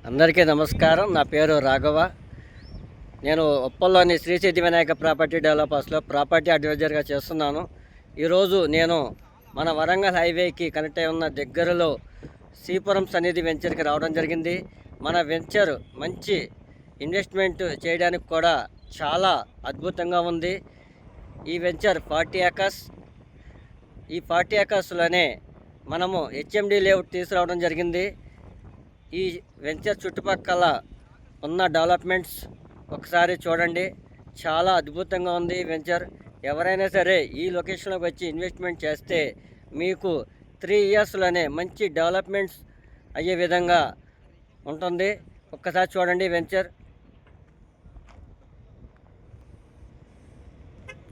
అందరికీ నమస్కారం. నా పేరు రాఘవ. నేను ఉప్పల్లోని శ్రీ సిద్ధి వినాయక ప్రాపర్టీ డెవలపర్స్లో ప్రాపర్టీ అడ్వైజర్గా చేస్తున్నాను. ఈరోజు నేను మన వరంగల్ హైవేకి కనెక్ట్ అయి ఉన్న దగ్గరలో శ్రీపురం సన్నిధి వెంచర్కి రావడం జరిగింది. మన వెంచర్ మంచి ఇన్వెస్ట్మెంట్ చేయడానికి కూడా చాలా అద్భుతంగా ఉంది. ఈ వెంచర్ 40 ఏకర్స్. ఈ 40 ఏకర్స్లోనే మనము హెచ్ఎండి లేఅవుట్ తీసుకురావడం జరిగింది. ఈ వెంచర్ చుట్టుపక్కల ఉన్న డెవలప్మెంట్స్ ఒకసారి చూడండి. చాలా అద్భుతంగా ఉంది వెంచర్. ఎవరైనా సరే ఈ లొకేషన్లోకి వచ్చి ఇన్వెస్ట్మెంట్ చేస్తే మీకు 3 ఇయర్స్లోనే మంచి డెవలప్మెంట్స్ అయ్యే విధంగా ఉంటుంది. ఒక్కసారి చూడండి వెంచర్.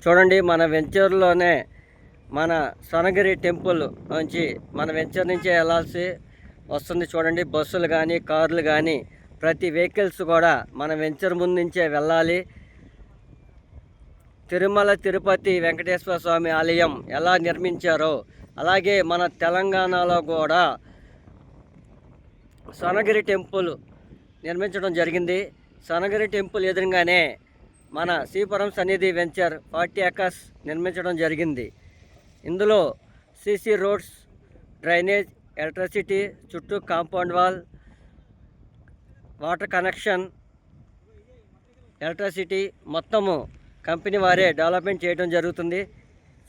చూడండి, మన వెంచర్లోనే మన స్వర్ణగిరి టెంపుల్ నుంచి మన వెంచర్ నుంచే వెళ్ళాల్సి వస్తుంది. చూడండి, బస్సులు కానీ కార్లు కానీ ప్రతి వెహికల్స్ కూడా మన వెంచర్ ముందు నుంచే వెళ్ళాలి. తిరుమల తిరుపతి వెంకటేశ్వర స్వామి ఆలయం ఎలా నిర్మించారో అలాగే మన తెలంగాణలో కూడా స్వర్ణగిరి టెంపుల్ నిర్మించడం జరిగింది. స్వర్ణగిరి టెంపుల్ ఎదురుగానే మన శ్రీపురం సన్నిధి వెంచర్ 40 ఏకర్స్ నిర్మించడం జరిగింది. ఇందులో సీసీ రోడ్స్, డ్రైనేజ్, ఎలక్ట్రిసిటీ, చుట్టూ compound wall, water connection, electricity మొత్తము కంపెనీ వారే డెవలప్మెంట్ చేయడం జరుగుతుంది.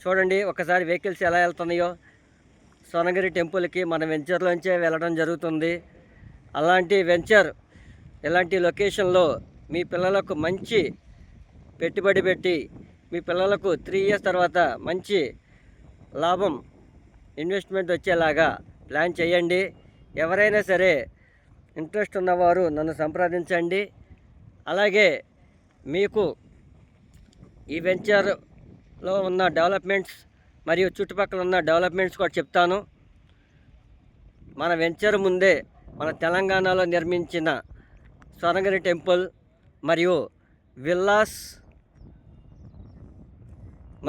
చూడండి ఒకసారి వెహికల్స్ ఎలా వెళ్తున్నాయో. స్వర్ణగిరి టెంపుల్కి మన వెంచర్లోంచే వెళ్ళడం జరుగుతుంది. అలాంటి వెంచర్, ఇలాంటి లొకేషన్లో మీ పిల్లలకు మంచి పెట్టుబడి పెట్టి మీ పిల్లలకు 3 ఇయర్స్ తర్వాత మంచి లాభం ఇన్వెస్ట్మెంట్ వచ్చేలాగా ప్లాన్ చేయండి. ఎవరైనా సరే ఇంట్రెస్ట్ ఉన్నవారు నన్ను సంప్రదించండి. అలాగే మీకు ఈ వెంచర్లో ఉన్న డెవలప్మెంట్స్ మరియు చుట్టుపక్కల ఉన్న డెవలప్మెంట్స్ కూడా చెప్తాను. మన వెంచర్ ముందే మన తెలంగాణలో నిర్మించిన స్వర్ణగిరి టెంపుల్ మరియు విల్లాస్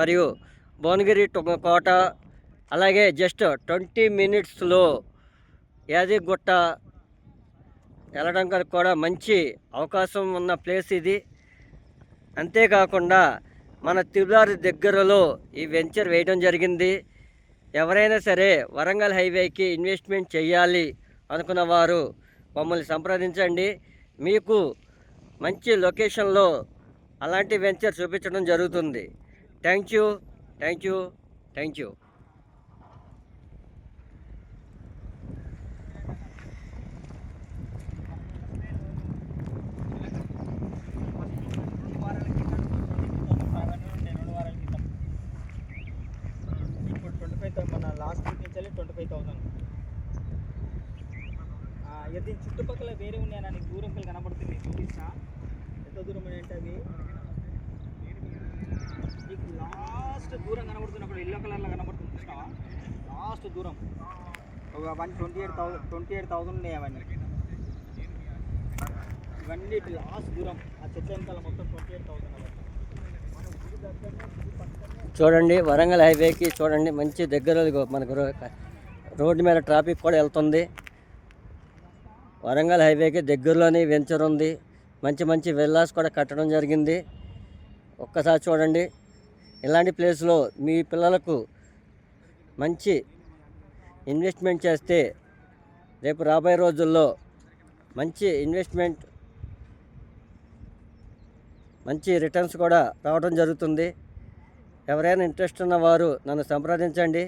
మరియు భువనగిరి కోట, అలాగే జస్ట్ 20 మినిట్స్లో యాదగిరిగుట్ట వెళ్ళడానికి కూడా మంచి అవకాశం ఉన్న ప్లేస్ ఇది. అంతేకాకుండా మన తిరులారి దగ్గరలో ఈ వెంచర్ వేయడం జరిగింది. ఎవరైనా సరే వరంగల్ హైవేకి ఇన్వెస్ట్మెంట్ చేయాలి అనుకున్న వారు మమ్మల్ని సంప్రదించండి. మీకు మంచి లొకేషన్లో అలాంటి వెంచర్ చూపించడం జరుగుతుంది. Thank you. మన లాస్ట్ వీక్ నుంచి 25,000. ఇది చుట్టుపక్కల వేరే ఉన్నాయన్నా, నీకు దూరం కనబడుతుంది. చూపిస్తా ఎంత దూరం అంటే అవి నీకు లాస్ట్ దూరం కనబడుతున్నప్పుడు ఎల్లో కలర్లో కనబడుతుంది. చూసినావా? లాస్ట్ దూరం ఒక 28,000 ఉన్నాయి. ఇవన్నీ లాస్ట్ దూరం ఆ చెట్ల వెనకాల మొత్తం 28,000. చూడండి, వరంగల్ హైవేకి చూడండి మంచి దగ్గర మనకు రోడ్డు మీద ట్రాఫిక్ కూడా వెళ్తుంది. వరంగల్ హైవేకి దగ్గరలోనే వెంచర్ ఉంది. మంచి మంచి విల్లాస్ కూడా కట్టడం జరిగింది. ఒక్కసారి చూడండి. ఇలాంటి ప్లేస్లో మీ పిల్లలకు మంచి ఇన్వెస్ట్మెంట్ చేస్తే రేపు రాబోయే రోజుల్లో మంచి ఇన్వెస్ట్మెంట్, మంచి రిటర్న్స్ కూడా రావడం జరుగుతుంది. ఎవరైనా ఇంట్రెస్ట్ ఉన్నవారు నన్ను సంప్రదించండి.